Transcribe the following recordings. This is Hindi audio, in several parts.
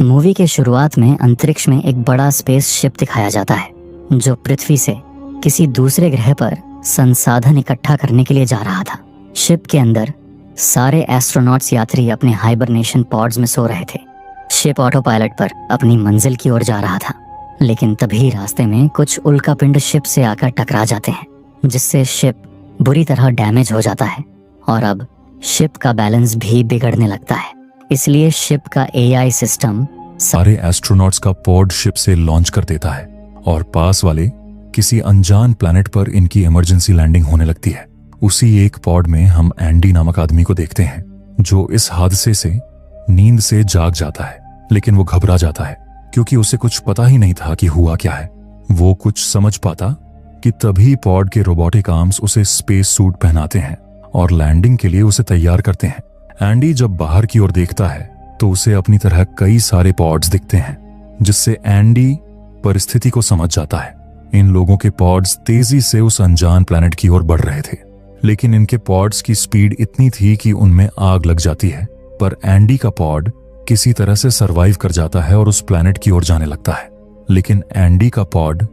मूवी के शुरुआत में अंतरिक्ष में एक बड़ा स्पेस शिप दिखाया जाता है जो पृथ्वी से किसी दूसरे ग्रह पर संसाधन इकट्ठा करने के लिए जा रहा था। शिप के अंदर सारे एस्ट्रोनॉट्स यात्री अपने हाइबरनेशन पॉड्स में सो रहे थे। शिप ऑटो पायलट पर अपनी मंजिल की ओर जा रहा था, लेकिन तभी रास्ते में कुछ उल्कापिंड शिप से आकर टकरा जाते हैं, जिससे शिप बुरी तरह डैमेज हो जाता है और अब शिप का बैलेंस भी बिगड़ने लगता है। इसलिए शिप का एआई सिस्टम सारे एस्ट्रोनॉट्स का पॉड शिप से लॉन्च कर देता है और पास वाले किसी अनजान प्लैनेट पर इनकी इमरजेंसी लैंडिंग होने लगती है। उसी एक पॉड में हम एंडी नामक आदमी को देखते हैं, जो इस हादसे से नींद से जाग जाता है, लेकिन वो घबरा जाता है क्योंकि उसे कुछ पता ही नहीं था कि हुआ क्या है। वो कुछ समझ पाता कि तभी पॉड के रोबोटिक आर्म्स उसे स्पेस सूट पहनाते हैं और लैंडिंग के लिए उसे तैयार करते हैं। एंडी जब बाहर की ओर देखता है तो उसे अपनी तरह कई सारे पॉड्स दिखते हैं, जिससे एंडी परिस्थिति को समझ जाता है। इन लोगों के पॉड्स तेजी से उस अनजान प्लैनेट की ओर बढ़ रहे थे, लेकिन इनके पॉड्स की स्पीड इतनी थी कि उनमें आग लग जाती है। पर एंडी का पॉड किसी तरह से सरवाइव कर जाता है और उस प्लैनेट की ओर जाने लगता है, लेकिन एंडी का पॉड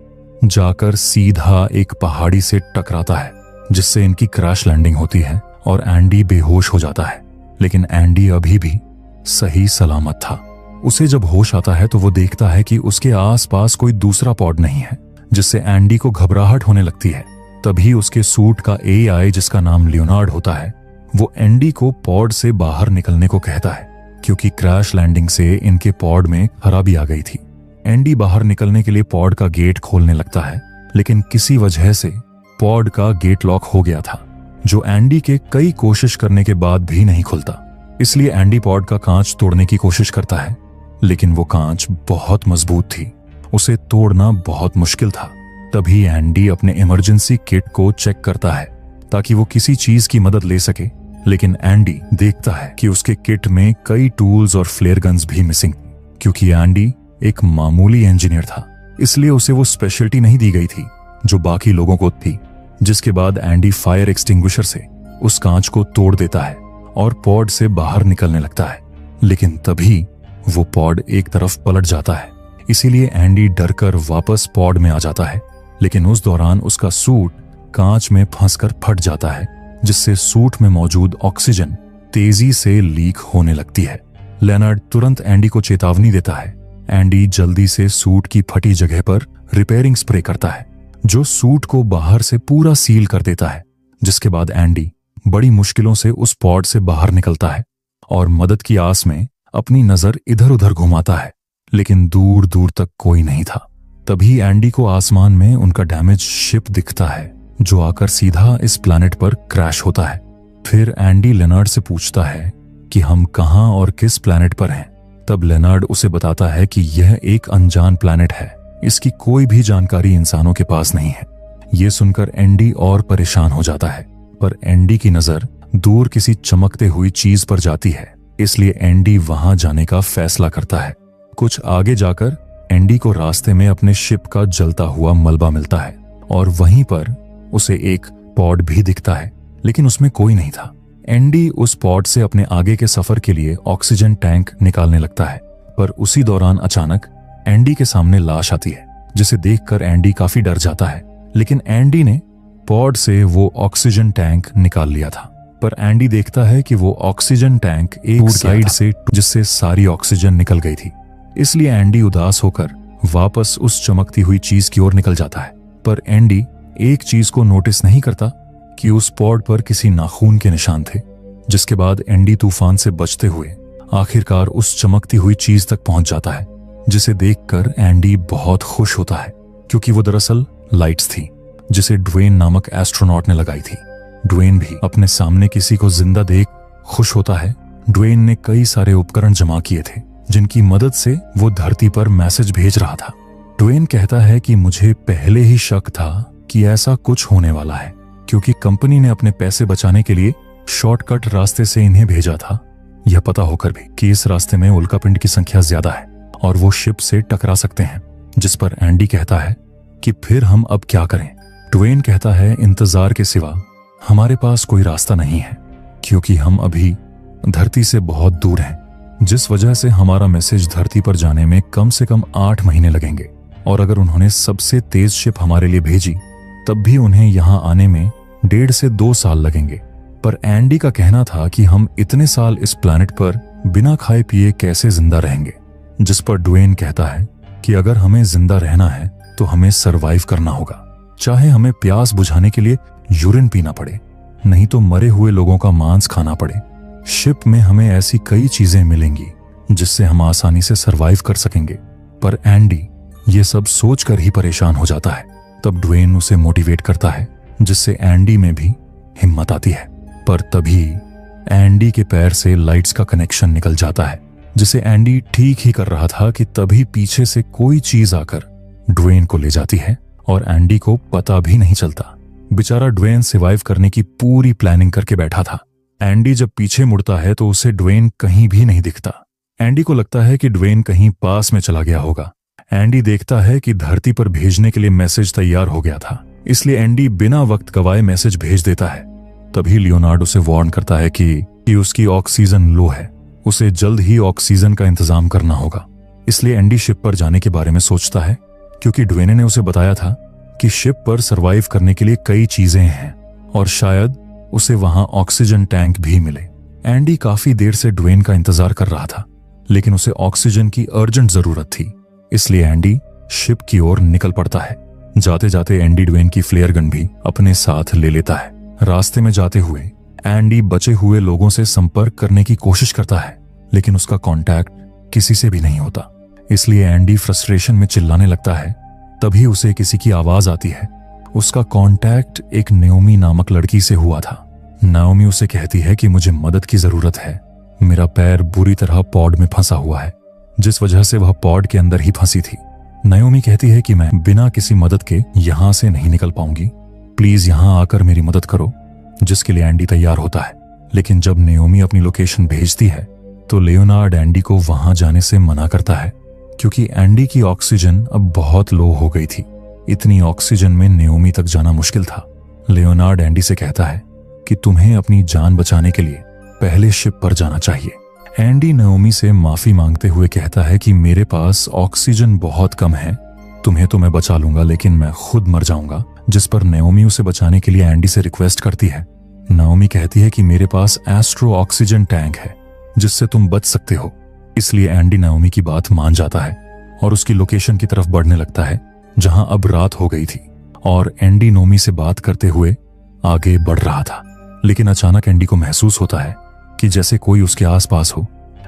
जाकर सीधा एक पहाड़ी से टकराता है, जिससे इनकी क्रैश लैंडिंग होती है और एंडी बेहोश हो जाता है। लेकिन एंडी अभी भी सही सलामत था। उसे जब होश आता है तो वो देखता है कि उसके आसपास कोई दूसरा पॉड नहीं है, जिससे एंडी को घबराहट होने लगती है। तभी उसके सूट का एआई, जिसका नाम लियोनार्ड होता है, वो एंडी को पॉड से बाहर निकलने को कहता है, क्योंकि क्रैश लैंडिंग से इनके पॉड में खराबी आ गई थी। एंडी बाहर निकलने के लिए पॉड का गेट खोलने लगता है, लेकिन किसी वजह से पॉड का गेट लॉक हो गया था, जो एंडी के कई कोशिश करने के बाद भी नहीं खुलता। इसलिए एंडी पॉड का कांच तोड़ने की कोशिश करता है, लेकिन वो कांच बहुत मजबूत थी, उसे तोड़ना बहुत मुश्किल था। तभी एंडी अपने इमरजेंसी किट को चेक करता है ताकि वो किसी चीज की मदद ले सके, लेकिन एंडी देखता है कि उसके किट में कई टूल्स और फ्लेयर गन्स भी मिसिंग। क्योंकि एंडी एक मामूली इंजीनियर था, इसलिए उसे वो स्पेशलिटी नहीं दी गई थी जो बाकी लोगों को थी। जिसके बाद एंडी फायर एक्सटिंग्विशर से उस कांच को तोड़ देता है और पॉड से बाहर निकलने लगता है, लेकिन तभी वो पॉड एक तरफ पलट जाता है। इसीलिए एंडी डरकर वापस पॉड में आ जाता है, लेकिन उस दौरान उसका सूट कांच में फंसकर फट जाता है, जिससे सूट में मौजूद ऑक्सीजन तेजी से लीक होने लगती है। लेनर्ड तुरंत एंडी को चेतावनी देता है। एंडी जल्दी से सूट की फटी जगह पर रिपेयरिंग स्प्रे करता है, जो सूट को बाहर से पूरा सील कर देता है। जिसके बाद एंडी बड़ी मुश्किलों से उस पॉड से बाहर निकलता है और मदद की आस में अपनी नजर इधर उधर घुमाता है, लेकिन दूर दूर तक कोई नहीं था। तभी एंडी को आसमान में उनका डैमेज शिप दिखता है, जो आकर सीधा इस प्लैनेट पर क्रैश होता है। फिर एंडी लेनर्ड से पूछता है कि हम कहां और किस प्लैनेट पर हैं। तब लेनर्ड उसे बताता है कि यह एक अनजान प्लैनेट है, इसकी कोई भी जानकारी इंसानों के पास नहीं है। ये सुनकर एंडी और परेशान हो जाता है, पर एंडी की नजर दूर किसी चमकते हुई चीज पर जाती है, इसलिए एंडी वहां जाने का फैसला करता है। कुछ आगे जाकर एंडी को रास्ते में अपने शिप का जलता हुआ मलबा मिलता है और वहीं पर उसे एक पॉड भी दिखता है, लेकिन उसमें कोई नहीं था। एंडी उस पॉड से अपने आगे के सफर के लिए ऑक्सीजन टैंक निकालने लगता है, पर उसी दौरान अचानक एंडी के सामने लाश आती है, जिसे देखकर एंडी काफी डर जाता है। लेकिन एंडी ने पॉड से वो ऑक्सीजन टैंक निकाल लिया था, पर एंडी देखता है कि वो ऑक्सीजन टैंक एक साइड से, जिससे सारी ऑक्सीजन निकल गई थी। इसलिए एंडी उदास होकर वापस उस चमकती हुई चीज की ओर निकल जाता है। पर एंडी एक चीज को नोटिस नहीं करता कि उस पॉड पर किसी नाखून के निशान थे। जिसके बाद एंडी तूफान से बचते हुए आखिरकार उस चमकती हुई चीज तक पहुंच जाता है, जिसे देखकर एंडी बहुत खुश होता है, क्योंकि वो दरअसल लाइट्स थी, जिसे ड्वेन नामक एस्ट्रोनॉट ने लगाई थी। ड्वेन भी अपने सामने किसी को जिंदा देख खुश होता है। ड्वेन ने कई सारे उपकरण जमा किए थे, जिनकी मदद से वो धरती पर मैसेज भेज रहा था। ड्वेन कहता है कि मुझे पहले ही शक था कि ऐसा कुछ होने वाला है, क्योंकि कंपनी ने अपने पैसे बचाने के लिए शॉर्टकट रास्ते से इन्हें भेजा था, यह पता होकर भी कि इस रास्ते में उल्कापिंड की संख्या ज्यादा है और वो शिप से टकरा सकते हैं। जिस पर एंडी कहता है कि फिर हम अब क्या करें। ड्वेन कहता है, इंतजार के सिवा हमारे पास कोई रास्ता नहीं है, क्योंकि हम अभी धरती से बहुत दूर हैं। जिस वजह से हमारा मैसेज धरती पर जाने में कम से कम 8 महीने लगेंगे। और अगर उन्होंने सबसे तेज शिप हमारे लिए भेजी तब भी उन्हें यहाँ आने में 1.5 से 2 साल लगेंगे। पर एंडी का कहना था कि हम इतने साल इस प्लैनेट पर बिना खाए पिए कैसे जिंदा रहेंगे, जिस पर ड्वेन कहता है कि अगर हमें जिंदा रहना है तो हमें सरवाइव करना होगा, चाहे हमें प्यास बुझाने के लिए यूरिन पीना पड़े, नहीं तो मरे हुए लोगों का मांस खाना पड़े। शिप में हमें ऐसी कई चीजें मिलेंगी जिससे हम आसानी से सरवाइव कर सकेंगे। पर एंडी ये सब सोचकर ही परेशान हो जाता है। तब ड्वेन उसे मोटिवेट करता है, जिससे एंडी में भी हिम्मत आती है। पर तभी एंडी के पैर से लाइट्स का कनेक्शन निकल जाता है, जिसे एंडी ठीक ही कर रहा था कि तभी पीछे से कोई चीज आकर ड्वेन को ले जाती है और एंडी को पता भी नहीं चलता। बेचारा ड्वेन सर्वाइव करने की पूरी प्लानिंग करके बैठा था। एंडी जब पीछे मुड़ता है तो उसे ड्वेन कहीं भी नहीं दिखता। एंडी को लगता है कि ड्वेन कहीं पास में चला गया होगा। एंडी देखता है कि धरती पर भेजने के लिए मैसेज तैयार हो गया था, इसलिए एंडी बिना वक्त गवाए मैसेज भेज देता है। तभी लियोनार्ड उसे वार्न करता है कि उसकी ऑक्सीजन लो है, उसे जल्द ही ऑक्सीजन का इंतजाम करना होगा। इसलिए एंडी शिप पर जाने के बारे में सोचता है, क्योंकि ड्वेन ने उसे बताया था कि शिप पर सरवाइव करने के लिए कई चीजें हैं और शायद उसे वहां ऑक्सीजन टैंक भी मिले। एंडी काफी देर से ड्वेन का इंतजार कर रहा था, लेकिन उसे ऑक्सीजन की अर्जेंट जरूरत थी, इसलिए एंडी शिप की ओर निकल पड़ता है। जाते जाते एंडी ड्वेन की फ्लेयर गन भी अपने साथ ले लेता है। रास्ते में जाते हुए एंडी बचे हुए लोगों से संपर्क करने की कोशिश करता है, लेकिन उसका कांटेक्ट किसी से भी नहीं होता। इसलिए एंडी फ्रस्ट्रेशन में चिल्लाने लगता है। तभी उसे किसी की आवाज आती है। उसका कांटेक्ट एक नाओमी नामक लड़की से हुआ था। नाओमी उसे कहती है कि मुझे मदद की जरूरत है, मेरा पैर बुरी तरह पॉड में फंसा हुआ है, जिस वजह से वह पॉड के अंदर ही फंसी थी। नाओमी कहती है कि मैं बिना किसी मदद के यहां से नहीं निकल पाऊंगी, प्लीज यहां आकर मेरी मदद करो, जिसके लिए एंडी तैयार होता है। लेकिन जब नाओमी अपनी लोकेशन भेजती है तो लियोनार्ड एंडी को वहां जाने से मना करता है, क्योंकि एंडी की ऑक्सीजन अब बहुत लो हो गई थी। इतनी ऑक्सीजन में नाओमी तक जाना मुश्किल था। लियोनार्ड एंडी से कहता है कि तुम्हें अपनी जान बचाने के लिए पहले शिप पर जाना चाहिए। एंडी नाओमी से माफी मांगते हुए कहता है कि मेरे पास ऑक्सीजन बहुत कम है, तुम्हें तो मैं बचा लूंगा लेकिन मैं खुद मर जाऊंगा। जिस पर नाओमी उसे बचाने के लिए एंडी से रिक्वेस्ट करती है। नाओमी कहती है कि मेरे पास एस्ट्रो ऑक्सीजन टैंक है जिससे तुम बच सकते हो। इसलिए एंडी नाओमी की बात मान जाता है और उसकी लोकेशन की तरफ बढ़ने लगता है, जहां अब रात हो गई थी। और एंडी नाओमी से बात करते हुए आगे बढ़ रहा था, लेकिन अचानक एंडी को महसूस होता है कि जैसे कोई उसके आसपास हो।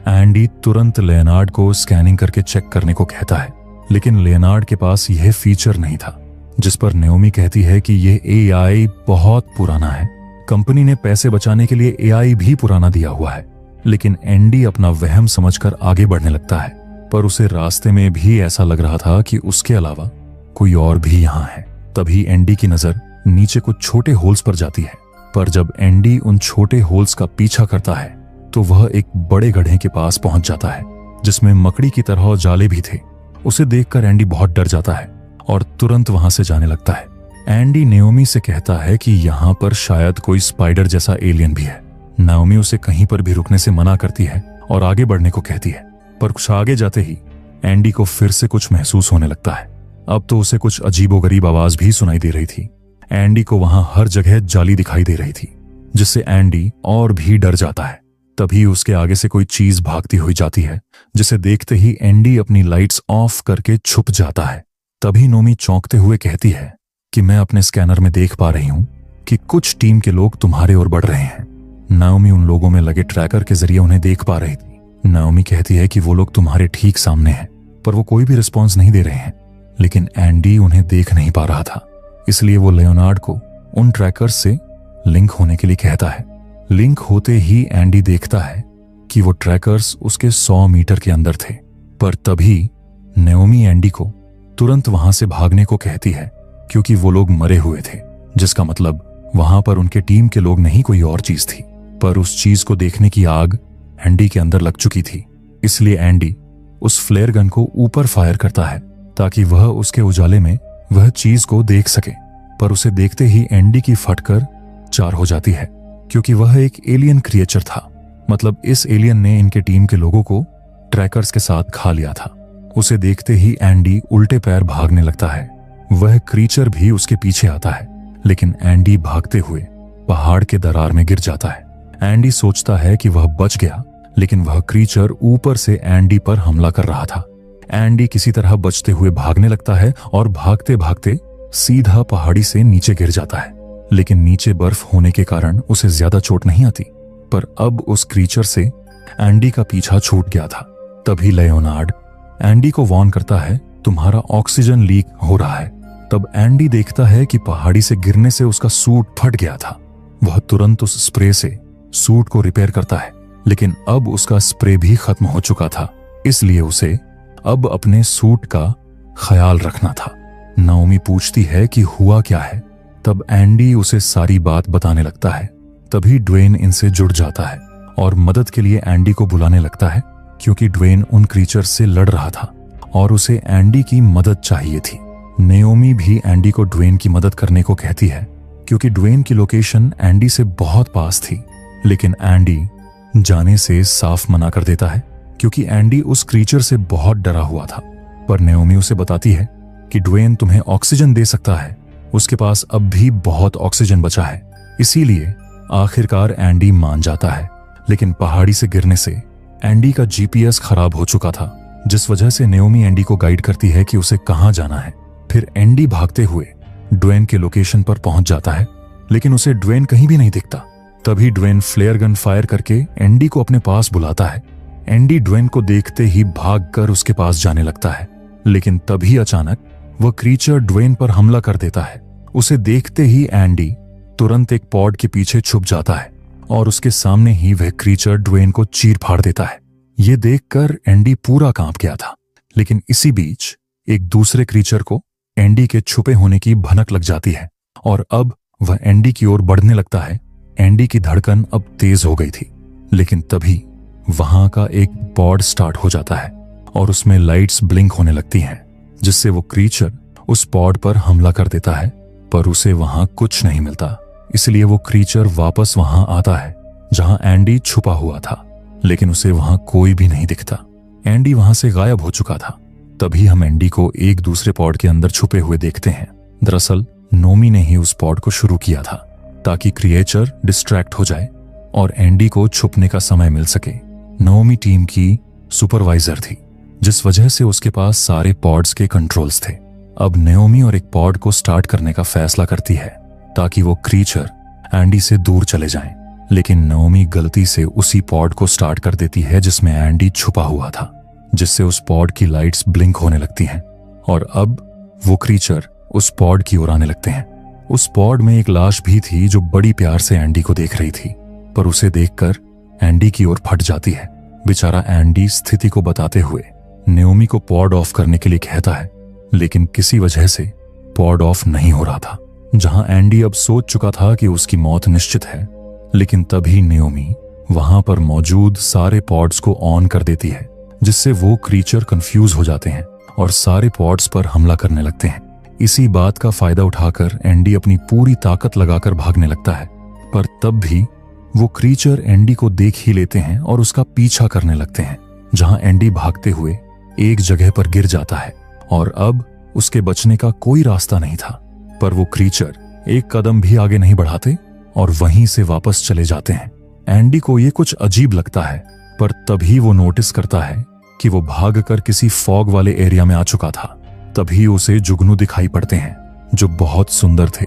एंडी तुरंत लियोनार्ड को स्कैनिंग करके चेक करने को कहता है, लेकिन लियोनार्ड के पास यह फीचर नहीं था, जिस पर नाओमी कहती है कि यह एआई बहुत पुराना है, कंपनी ने पैसे बचाने के लिए एआई भी पुराना दिया हुआ है। लेकिन एंडी अपना वहम समझकर आगे बढ़ने लगता है, पर उसे रास्ते में भी ऐसा लग रहा था कि उसके अलावा कोई और भी यहाँ है। तभी एंडी की नजर नीचे कुछ छोटे होल्स पर जाती है, पर जब एंडी उन छोटे होल्स का पीछा करता है तो वह एक बड़े गड्ढे के पास पहुंच जाता है, जिसमें मकड़ी की तरह जाले भी थे। उसे देखकर एंडी बहुत डर जाता है और तुरंत वहां से जाने लगता है। एंडी नाओमी से कहता है कि यहाँ पर शायद कोई स्पाइडर जैसा एलियन भी है। नाओमी उसे कहीं पर भी रुकने से मना करती है और आगे बढ़ने को कहती है, पर कुछ आगे जाते ही एंडी को फिर से कुछ महसूस होने लगता है। अब तो उसे कुछ अजीबोगरीब आवाज भी सुनाई दे रही थी। एंडी को वहां हर जगह जाली दिखाई दे रही थी, जिससे एंडी और भी डर जाता है। तभी उसके आगे से कोई चीज भागती हुई जाती है, जिसे देखते ही एंडी अपनी लाइट्स ऑफ करके छुप जाता है। तभी नाओमी चौंकते हुए कहती है कि मैं अपने स्कैनर में देख पा रही हूं कि कुछ टीम के लोग तुम्हारे ओर बढ़ रहे हैं। नाओमी उन लोगों में लगे ट्रैकर के जरिए उन्हें देख पा रही थी। नाओमी कहती है कि वो लोग तुम्हारे ठीक सामने हैं, पर वो कोई भी रिस्पॉन्स नहीं दे रहे हैं। लेकिन एंडी उन्हें देख नहीं पा रहा था, इसलिए वो लियोनार्ड को उन ट्रैकर्स से लिंक होने के लिए कहता है। लिंक होते ही एंडी देखता है कि वो ट्रैकर्स उसके 100 मीटर के अंदर थे। पर तभी नाओमी एंडी को तुरंत वहां से भागने को कहती है, क्योंकि वो लोग मरे हुए थे, जिसका मतलब वहां पर उनके टीम के लोग नहीं, कोई और चीज थी। पर उस चीज को देखने की आग एंडी के अंदर लग चुकी थी, इसलिए एंडी उस फ्लेयर गन को ऊपर फायर करता है ताकि वह उसके उजाले में वह चीज को देख सके। पर उसे देखते ही एंडी की फटकर 4 हो जाती है, क्योंकि वह एक एलियन क्रिएचर था। मतलब इस एलियन ने इनके टीम के लोगों को ट्रैकर्स के साथ खा लिया था। उसे देखते ही एंडी उल्टे पैर भागने लगता है। वह क्रीचर भी उसके पीछे आता है, लेकिन एंडी भागते हुए पहाड़ के दरार में गिर जाता है। एंडी सोचता है कि वह बच गया, लेकिन वह क्रीचर ऊपर से एंडी पर हमला कर रहा था। एंडी किसी तरह बचते हुए भागने लगता है और भागते भागते सीधा पहाड़ी से नीचे गिर जाता है। लेकिन नीचे बर्फ होने के कारण उसे ज्यादा चोट नहीं आती, पर अब उस क्रीचर से एंडी का पीछा छूट गया था। तभी लियोनार्ड एंडी को वार्न करता है, तुम्हारा ऑक्सीजन लीक हो रहा है। तब एंडी देखता है कि पहाड़ी से गिरने से उसका सूट फट गया था। वह तुरंत उस स्प्रे से सूट को रिपेयर करता है, लेकिन अब उसका स्प्रे भी खत्म हो चुका था, इसलिए उसे अब अपने सूट का ख्याल रखना था। नाओमी पूछती है कि हुआ क्या है। तब एंडी उसे सारी बात बताने लगता है। तभी ड्वेन इनसे जुड़ जाता है और मदद के लिए एंडी को बुलाने लगता है, क्योंकि ड्वेन उन क्रीचर से लड़ रहा था और उसे एंडी की मदद चाहिए थी। नाओमी भी एंडी को ड्वेन की मदद करने को कहती है, क्योंकि ड्वेन की लोकेशन एंडी से बहुत पास थी। लेकिन एंडी जाने से साफ मना कर देता है, क्योंकि एंडी उस क्रीचर से बहुत डरा हुआ था। पर नाओमी उसे बताती है कि ड्वेन तुम्हें ऑक्सीजन दे सकता है, उसके पास अब भी बहुत ऑक्सीजन बचा है। इसीलिए आखिरकार एंडी मान जाता है। लेकिन पहाड़ी से गिरने से एंडी का जीपीएस खराब हो चुका था, जिस वजह से नाओमी एंडी को गाइड करती है कि उसे कहां जाना है। फिर एंडी भागते हुए ड्वेन के लोकेशन पर पहुंच जाता है, लेकिन उसे ड्वेन कहीं भी नहीं दिखता। तभी ड्वेन फ्लेयर गन फायर करके एंडी को अपने पास बुलाता है। एंडी ड्वेन को देखते ही भागकर उसके पास जाने लगता है, लेकिन तभी अचानक वह क्रीचर ड्वेन पर हमला कर देता है। उसे देखते ही एंडी तुरंत एक पॉड के पीछे छुप जाता है और उसके सामने ही वह क्रीचर ड्वेन को चीर फाड़ देता है। यह देखकर एंडी पूरा कांप गया था, लेकिन इसी बीच एक दूसरे क्रीचर को एंडी के छुपे होने की भनक लग जाती है और अब वह एंडी की ओर बढ़ने लगता है। एंडी की धड़कन अब तेज हो गई थी, लेकिन तभी वहां का एक पॉड स्टार्ट हो जाता है और उसमें लाइट्स ब्लिंक होने लगती हैं, जिससे वो क्रीचर उस पॉड पर हमला कर देता है। पर उसे वहां कुछ नहीं मिलता, इसलिए वो क्रीचर वापस वहां आता है जहां एंडी छुपा हुआ था, लेकिन उसे वहां कोई भी नहीं दिखता। एंडी वहां से गायब हो चुका था। तभी हम एंडी को एक दूसरे पॉड के अंदर छुपे हुए देखते हैं। दरअसल नोमी ने ही उस पॉड को शुरू किया था, ताकि क्रिएचर डिस्ट्रैक्ट हो जाए और एंडी को छुपने का समय मिल सके। नोमी टीम की सुपरवाइजर थी, जिस वजह से उसके पास सारे पॉड्स के कंट्रोल्स थे। अब नाओमी और एक पॉड को स्टार्ट करने का फैसला करती है, ताकि वो क्रीचर एंडी से दूर चले जाएं। लेकिन नाओमी गलती से उसी पॉड को स्टार्ट कर देती है जिसमें एंडी छुपा हुआ था, जिससे उस पॉड की लाइट्स ब्लिंक होने लगती हैं और अब वो क्रीचर उस पॉड की ओर आने लगते हैं। उस पॉड में एक लाश भी थी जो बड़ी प्यार से एंडी को देख रही थी, पर उसे देखकर एंडी की ओर फट जाती है। बेचारा एंडी स्थिति को बताते हुए नाओमी को पॉड ऑफ करने के लिए कहता है, लेकिन किसी वजह से पॉड ऑफ नहीं हो रहा था। जहां एंडी अब सोच चुका था कि उसकी मौत निश्चित है, लेकिन तभी नाओमी वहां पर मौजूद सारे पॉड्स को ऑन कर देती है, जिससे वो क्रीचर कंफ्यूज हो जाते हैं और सारे पॉड्स पर हमला करने लगते हैं। इसी बात का फायदा उठाकर एंडी अपनी पूरी ताकत लगाकर भागने लगता है, पर तब भी वो क्रीचर एंडी को देख ही लेते हैं और उसका पीछा करने लगते हैं। जहां एंडी भागते हुए एक जगह पर गिर जाता है और अब उसके बचने का कोई रास्ता नहीं था। पर वो क्रीचर एक कदम भी आगे नहीं बढ़ाते और वहीं से वापस चले जाते हैं। एंडी को ये कुछ अजीब लगता है, पर तभी वो नोटिस करता है कि वो भागकर किसी फॉग वाले एरिया में आ चुका था। तभी उसे जुगनू दिखाई पड़ते हैं, जो बहुत सुंदर थे,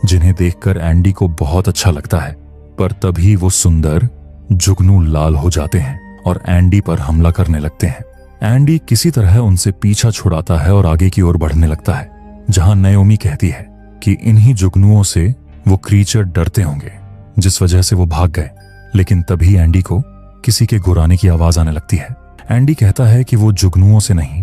जिन्हें देखकर एंडी को बहुत अच्छा लगता है। पर तभी वो सुंदर जुगनू लाल हो जाते हैं और एंडी पर हमला करने लगते हैं। एंडी किसी तरह उनसे पीछा छुड़ाता है और आगे की ओर बढ़ने लगता है, जहां नाओमी कहती है कि इन्हीं जुगनुओं से वो क्रीचर डरते होंगे, जिस वजह से वो भाग गए। लेकिन तभी एंडी को किसी के गुर्राने की आवाज आने लगती है। एंडी कहता है कि वो जुगनुओं से नहीं,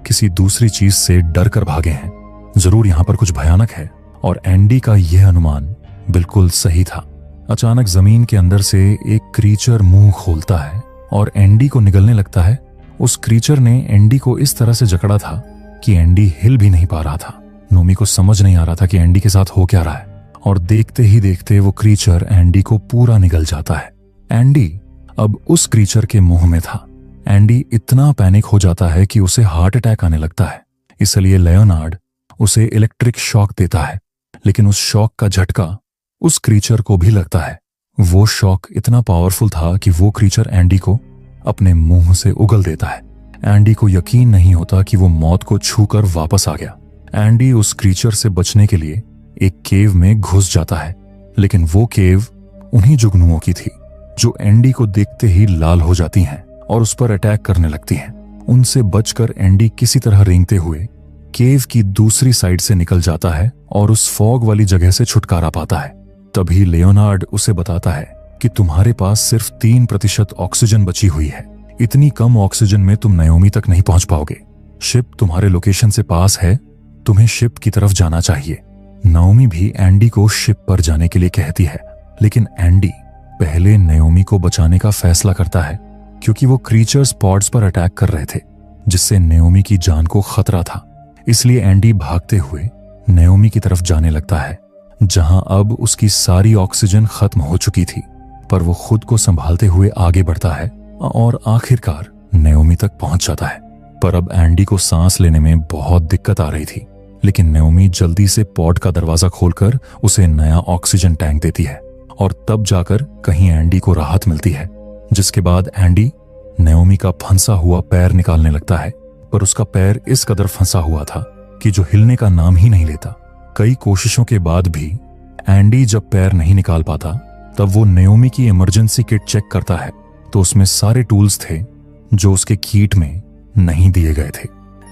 किसी दूसरी चीज से डर कर भागे हैं। जरूर यहां पर कुछ भयानक है, और एंडी का यह अनुमान बिल्कुल सही था। अचानक जमीन के अंदर से एक क्रीचर मुंह खोलता है और एंडी को निगलने लगता है। उस क्रीचर ने एंडी को इस तरह से जकड़ा था कि एंडी हिल भी नहीं पा रहा था। नोमी को समझ नहीं आ रहा था कि एंडी के साथ हो क्या रहा है, और देखते ही देखते वो क्रीचर एंडी को पूरा निगल जाता है। एंडी अब उस क्रीचर के मुंह में था। एंडी इतना पैनिक हो जाता है कि उसे हार्ट अटैक आने लगता है। इसलिए लेयोनार्ड उसे इलेक्ट्रिक शॉक देता है, लेकिन उस शॉक का झटका उस क्रीचर को भी लगता है। वो शॉक इतना पावरफुल था कि वो क्रीचर एंडी को अपने मुंह से उगल देता है। एंडी को यकीन नहीं होता कि वो मौत को छूकर वापस आ गया। एंडी उस क्रीचर से बचने के लिए एक केव में घुस जाता है, लेकिन वो केव उन्हीं जुगनुओं की थी जो एंडी को देखते ही लाल हो जाती हैं और उस पर अटैक करने लगती हैं। उनसे बचकर एंडी किसी तरह रेंगते हुए केव की दूसरी साइड से निकल जाता है और उस फॉग वाली जगह से छुटकारा पाता है। तभी लेयोनार्ड उसे बताता है कि तुम्हारे पास सिर्फ 3% ऑक्सीजन बची हुई है। इतनी कम ऑक्सीजन में तुम नाओमी तक नहीं पहुंच पाओगे। शिप तुम्हारे लोकेशन से पास है, तुम्हें शिप की तरफ जाना चाहिए। नाओमी भी एंडी को शिप पर जाने के लिए कहती है, लेकिन एंडी पहले नाओमी को बचाने का फैसला करता है क्योंकि वो क्रीचर्स पॉड्स पर अटैक कर रहे थे, जिससे नाओमी की जान को खतरा था। इसलिए एंडी भागते हुए नाओमी की तरफ जाने लगता है, जहां अब उसकी सारी ऑक्सीजन खत्म हो चुकी थी। पर वो खुद को संभालते हुए आगे बढ़ता है और आखिरकार नाओमी तक पहुंच जाता है। पर अब एंडी को सांस लेने में बहुत दिक्कत आ रही थी, लेकिन नाओमी जल्दी से पॉड का दरवाजा खोलकर उसे नया ऑक्सीजन टैंक देती है और तब जाकर कहीं एंडी को राहत मिलती है। जिसके बाद एंडी नाओमी का फंसा हुआ पैर निकालने लगता है, पर उसका पैर इस कदर फंसा हुआ था कि जो हिलने का नाम ही नहीं लेता। कई कोशिशों के बाद भी एंडी जब पैर नहीं निकाल पाता, तब वो नाओमी की इमरजेंसी किट चेक करता है तो उसमें सारे टूल्स थे जो उसके किट में नहीं दिए गए थे।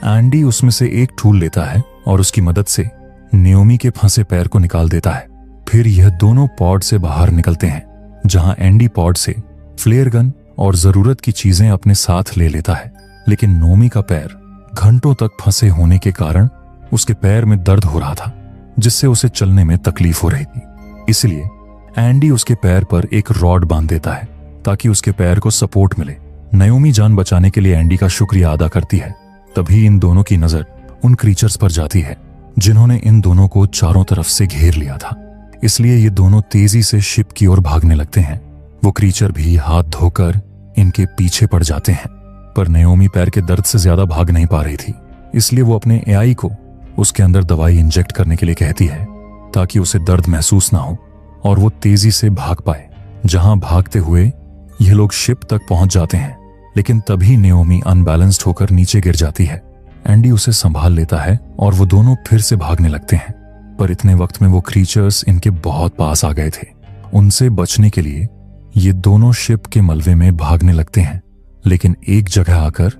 एंडी उसमें से एक टूल लेता है और उसकी मदद से नाओमी के फंसे पैर को निकाल देता है। फिर यह दोनों पॉड से बाहर निकलते हैं, जहां एंडी पॉड से फ्लेयर गन और जरूरत की चीजें अपने साथ ले लेता है। लेकिन नाओमी का पैर घंटों तक फंसे होने के कारण उसके पैर में दर्द हो रहा था, जिससे उसे चलने में तकलीफ हो रही थी। इसलिए एंडी उसके पैर पर एक रॉड बांध देता है ताकि उसके पैर को सपोर्ट मिले। नाओमी जान बचाने के लिए एंडी का शुक्रिया अदा करती है। तभी इन दोनों की नजर उन क्रीचर्स पर जाती है जिन्होंने इन दोनों को चारों तरफ से घेर लिया था। इसलिए ये दोनों तेजी से शिप की ओर भागने लगते हैं। वो क्रीचर भी हाथ धोकर इनके पीछे पड़ जाते हैं, पर नाओमी पैर के दर्द से ज्यादा भाग नहीं पा रही थी। इसलिए वो अपने एआई को उसके अंदर दवाई इंजेक्ट करने के लिए कहती है ताकि उसे दर्द महसूस ना हो और वो तेजी से भाग पाए। जहां भागते हुए ये लोग शिप तक पहुंच जाते हैं, लेकिन तभी नाओमी अनबैलेंस्ड होकर नीचे गिर जाती है। एंडी उसे संभाल लेता है और वो दोनों फिर से भागने लगते हैं। पर इतने वक्त में वो क्रीचर्स इनके बहुत पास आ गए थे। उनसे बचने के लिए ये दोनों शिप के मलबे में भागने लगते हैं, लेकिन एक जगह आकर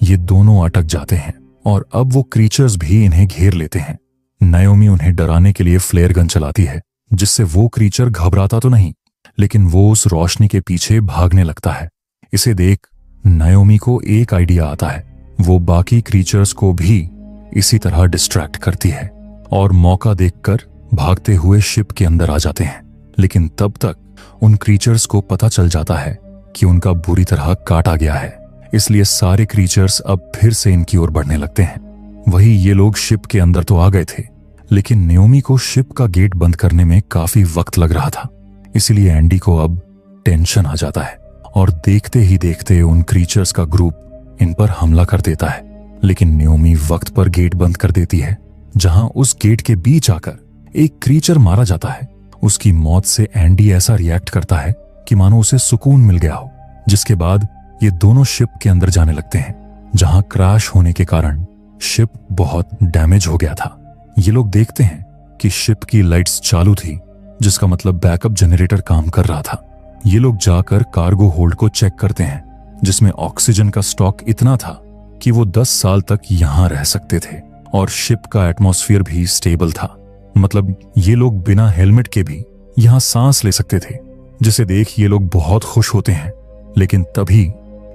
ये दोनों अटक जाते हैं और अब वो क्रीचर्स भी इन्हें घेर लेते हैं। नाओमी उन्हें डराने के लिए फ्लेयर गन चलाती है, जिससे वो क्रीचर घबराता तो नहीं, लेकिन वो उस रोशनी के पीछे भागने लगता है। इसे देख नाओमी को एक आइडिया आता है। वो बाकी क्रीचर्स को भी इसी तरह डिस्ट्रैक्ट करती है और मौका देखकर भागते हुए शिप के अंदर आ जाते हैं। लेकिन तब तक उन क्रीचर्स को पता चल जाता है कि उनका बुरी तरह काटा गया है। इसलिए सारे क्रीचर्स अब फिर से इनकी ओर बढ़ने लगते हैं। वही ये लोग शिप के अंदर तो आ गए थे, लेकिन नाओमी को शिप का गेट बंद करने में काफी वक्त लग रहा था। इसलिए एंडी को अब टेंशन आ जाता है और देखते ही देखते उन क्रीचर्स का ग्रुप इन पर हमला कर देता है। लेकिन नाओमी वक्त पर गेट बंद कर देती है, जहां उस गेट के बीच आकर एक क्रीचर मारा जाता है। उसकी मौत से एंडी ऐसा रिएक्ट करता है कि मानो उसे सुकून मिल गया हो। जिसके बाद ये दोनों शिप के अंदर जाने लगते हैं, जहां क्रैश होने के कारण शिप बहुत डैमेज हो गया था। ये लोग देखते हैं कि शिप की लाइट्स चालू थी, जिसका मतलब बैकअप जनरेटर काम कर रहा था। ये लोग जाकर कार्गो होल्ड को चेक करते हैं, जिसमें ऑक्सीजन का स्टॉक इतना था कि वो 10 साल तक यहां रह सकते थे और शिप का एटमॉस्फेयर भी स्टेबल था। मतलब ये लोग बिना हेलमेट के भी यहां सांस ले सकते थे, जिसे देख ये लोग बहुत खुश होते हैं। लेकिन तभी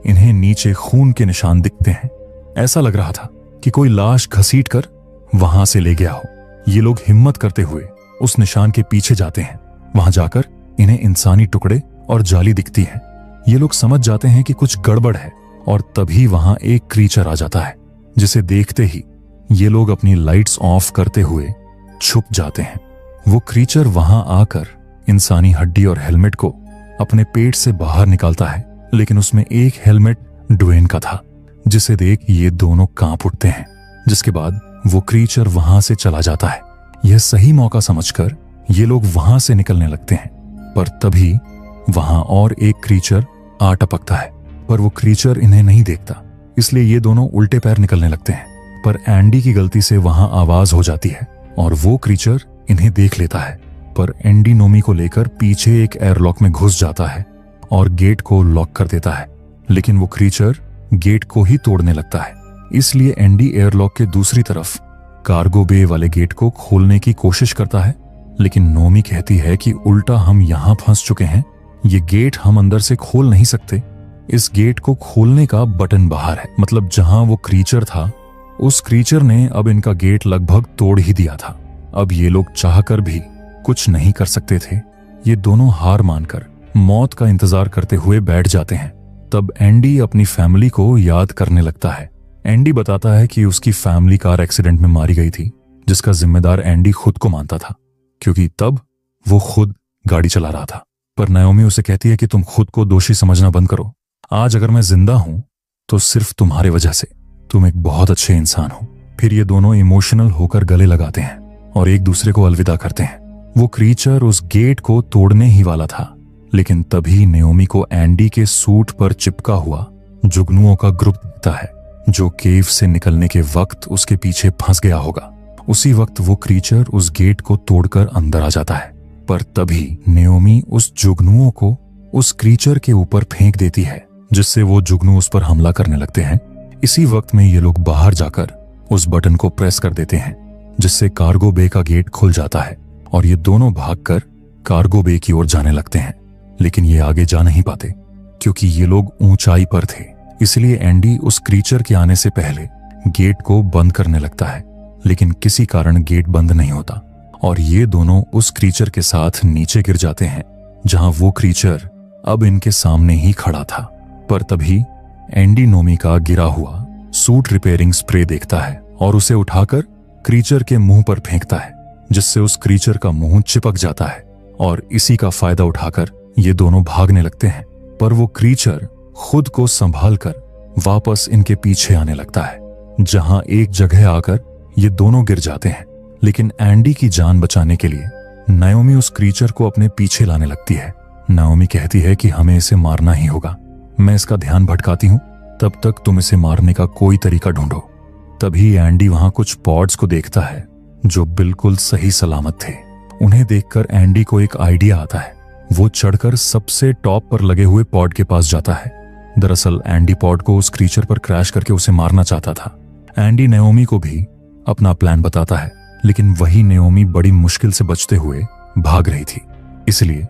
इन्हें नीचे खून के निशान दिखते हैं। ऐसा लग रहा था कि कोई लाश घसीट कर वहां से ले गया हो। ये लोग हिम्मत करते हुए उस निशान के पीछे जाते हैं। वहां जाकर इन्हें इंसानी टुकड़े और जाली दिखती है। ये लोग समझ जाते हैं कि कुछ गड़बड़ है और तभी वहां एक क्रीचर आ जाता है, जिसे देखते ही ये लोग अपनी लाइट्स ऑफ करते हुए छुप जाते हैं। वो क्रीचर वहां आकर इंसानी हड्डी और हेलमेट को अपने पेट से बाहर निकालता है, लेकिन उसमें एक हेलमेट ड्वेन का था, जिसे देख ये दोनों कांप उठते हैं। जिसके बाद वो क्रीचर वहां से चला जाता है। यह सही मौका समझकर ये लोग वहां से निकलने लगते हैं, पर तभी वहां और एक क्रीचर आ टपकता है, पर वो क्रीचर इन्हें नहीं देखता, इसलिए ये दोनों उल्टे पैर निकलने लगते हैं। पर एंडी की गलती से वहां आवाज हो जाती है और वो क्रीचर इन्हें देख लेता है। पर एंडी नोमी को लेकर पीछे एक एयरलॉक में घुस जाता है और गेट को लॉक कर देता है, लेकिन वो क्रीचर गेट को ही तोड़ने लगता है। इसलिए एंडी एयरलॉक के दूसरी तरफ कार्गो बे वाले गेट को खोलने की कोशिश करता है, लेकिन नोमी कहती है कि उल्टा हम यहां फंस चुके हैं, ये गेट हम अंदर से खोल नहीं सकते। इस गेट को खोलने का बटन बाहर है, मतलब जहां वो क्रीचर था उस क्रीचर ने अब इनका गेट लगभग तोड़ ही दिया था। अब ये लोग चाहकर भी कुछ नहीं कर सकते थे। ये दोनों हार मानकर मौत का इंतजार करते हुए बैठ जाते हैं। तब एंडी अपनी फैमिली को याद करने लगता है। एंडी बताता है कि उसकी फैमिली कार एक्सीडेंट में मारी गई थी, जिसका जिम्मेदार एंडी खुद को मानता था, क्योंकि तब वो खुद गाड़ी चला रहा था। पर नाओमी उसे कहती है कि तुम खुद को दोषी समझना बंद करो। आज अगर मैं जिंदा हूं तो सिर्फ तुम्हारे वजह से। तुम एक बहुत अच्छे इंसान हो। फिर ये दोनों इमोशनल होकर गले लगाते हैं और एक दूसरे को अलविदा करते हैं। वो क्रीचर उस गेट को तोड़ने ही वाला था, लेकिन तभी नाओमी को एंडी के सूट पर चिपका हुआ जुगनुओं का ग्रुप दिखता है, जो केव से निकलने के वक्त उसके पीछे फंस गया होगा। उसी वक्त वो क्रीचर उस गेट को तोड़कर अंदर आ जाता है, पर तभी नाओमी उस जुगनुओं को उस क्रीचर के ऊपर फेंक देती है, जिससे वो जुगनू उस पर हमला करने लगते हैं। इसी वक्त में ये लोग बाहर जाकर उस बटन को प्रेस कर देते हैं, जिससे कार्गो बे का गेट खुल जाता है और ये दोनों भागकर कार्गो बे की ओर जाने लगते हैं। लेकिन ये आगे जा नहीं पाते, क्योंकि ये लोग ऊंचाई पर थे। इसलिए एंडी उस क्रीचर के आने से पहले गेट को बंद करने लगता है, लेकिन किसी कारण गेट बंद नहीं होता और ये दोनों उस क्रीचर के साथ नीचे गिर जाते हैं, जहां वो क्रीचर अब इनके सामने ही खड़ा था। पर तभी एंडी नोमी का गिरा हुआ सूट रिपेयरिंग स्प्रे देखता है और उसे उठाकर क्रीचर के मुंह पर फेंकता है, जिससे उस क्रीचर का मुंह चिपक जाता है और इसी का फायदा उठाकर ये दोनों भागने लगते हैं। पर वो क्रीचर खुद को संभालकर वापस इनके पीछे आने लगता है, जहां एक जगह आकर ये दोनों गिर जाते हैं। लेकिन एंडी की जान बचाने के लिए नाओमी उस क्रीचर को अपने पीछे लाने लगती है। नाओमी कहती है कि हमें इसे मारना ही होगा। मैं इसका ध्यान भटकाती हूं, तब तक तुम इसे मारने का कोई तरीका ढूंढो। तभी एंडी वहां कुछ पॉड्स को देखता है जो बिल्कुल सही सलामत थे। उन्हें देखकर एंडी को एक आइडिया आता है। वो चढ़कर सबसे टॉप पर लगे हुए पॉड के पास जाता है। दरअसल एंडी पॉड को उस क्रीचर पर क्रैश करके उसे मारना चाहता था। एंडी नाओमी को भी अपना प्लान बताता है, लेकिन वही नाओमी बड़ी मुश्किल से बचते हुए भाग रही थी। इसलिए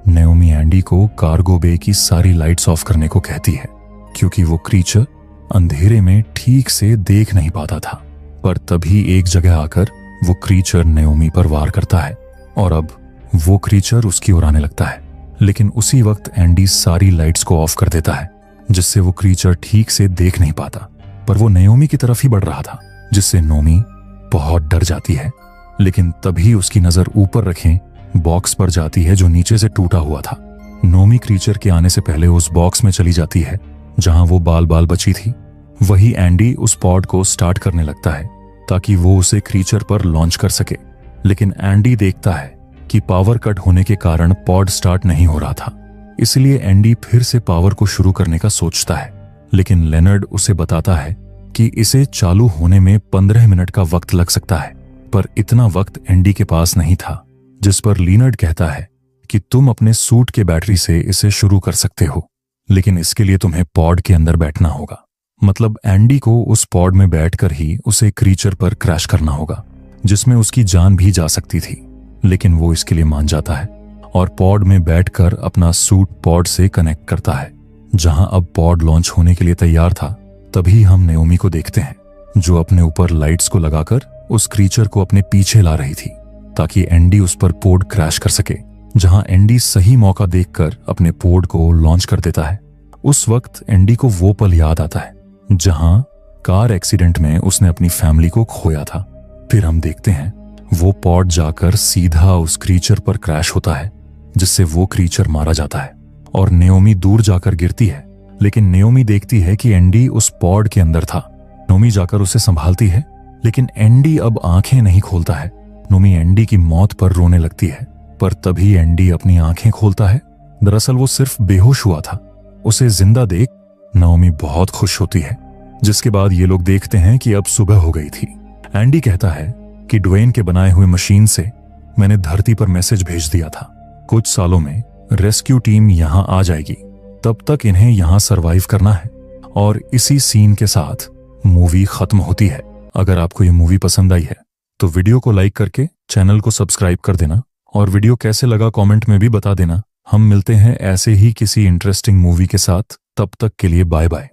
नाओमी एंडी को कार्गो बे की सारी लाइट्स ऑफ करने को कहती है, क्योंकि वो क्रीचर अंधेरे में ठीक से देख नहीं पाता था। पर तभी एक जगह आकर वो क्रीचर नाओमी पर वार करता है और अब वो क्रीचर उसकी ओर आने लगता है। लेकिन उसी वक्त एंडी सारी लाइट्स को ऑफ कर देता है, जिससे वो क्रीचर ठीक से देख नहीं पाता। पर वो नाओमी की तरफ ही बढ़ रहा था, जिससे नाओमी बहुत डर जाती है। लेकिन तभी उसकी नजर ऊपर रखे बॉक्स पर जाती है, जो नीचे से टूटा हुआ था। नाओमी क्रीचर के आने से पहले उस बॉक्स में चली जाती है जहां वो बाल बाल बची थी। वही एंडी उस पॉड को स्टार्ट करने लगता है ताकि वो उसे क्रीचर पर लॉन्च कर सके। लेकिन एंडी देखता है कि पावर कट होने के कारण पॉड स्टार्ट नहीं हो रहा था। इसलिए एंडी फिर से पावर को शुरू करने का सोचता है, लेकिन लेनर्ड उसे बताता है कि इसे चालू होने में 15 मिनट का वक्त लग सकता है। पर इतना वक्त एंडी के पास नहीं था, जिस पर लीनर्ड कहता है कि तुम अपने सूट के बैटरी से इसे शुरू कर सकते हो, लेकिन इसके लिए तुम्हें पॉड के अंदर बैठना होगा। मतलब एंडी को उस पॉड में बैठकर ही उसे क्रीचर पर क्रैश करना होगा, जिसमें उसकी जान भी जा सकती थी। लेकिन वो इसके लिए मान जाता है और पॉड में बैठकर अपना सूट पॉड से कनेक्ट करता है। जहां अब पॉड लॉन्च होने के लिए तैयार था, तभी हम नाओमी को देखते हैं, जो अपने ऊपर लाइट्स को लगाकर उस क्रीचर को अपने पीछे ला रही थी ताकि एंडी उस पर पोड क्रैश कर सके। जहां एंडी सही मौका देखकर अपने पोड को लॉन्च कर देता है। उस वक्त एंडी को वो पल याद आता है जहां कार एक्सीडेंट में उसने अपनी फैमिली को खोया था। फिर हम देखते हैं वो पॉड जाकर सीधा उस क्रीचर पर क्रैश होता है, जिससे वो क्रीचर मारा जाता है और नाओमी दूर जाकर गिरती है लेकिन नेओमी देखती है कि एंडी उस पॉड के अंदर था। नोमी जाकर उसे संभालती है, लेकिन एंडी अब आंखें नहीं खोलता है। नोमी एंडी की मौत पर रोने लगती है, पर तभी एंडी अपनी आंखें खोलता है। दरअसल वो सिर्फ बेहोश हुआ था। उसे जिंदा देख नोमी बहुत खुश होती है, जिसके बाद ये लोग देखते हैं कि अब सुबह हो गई थी। एंडी कहता है कि ड्वेन के बनाए हुए मशीन से मैंने धरती पर मैसेज भेज दिया था, कुछ सालों में रेस्क्यू टीम यहां आ जाएगी, तब तक इन्हें यहां सरवाइव करना है। और इसी सीन के साथ मूवी खत्म होती है। अगर आपको ये मूवी पसंद आई है तो वीडियो को लाइक करके चैनल को सब्सक्राइब कर देना, और वीडियो कैसे लगा कमेंट में भी बता देना। हम मिलते हैं ऐसे ही किसी इंटरेस्टिंग मूवी के साथ, तब तक के लिए बाय बाय।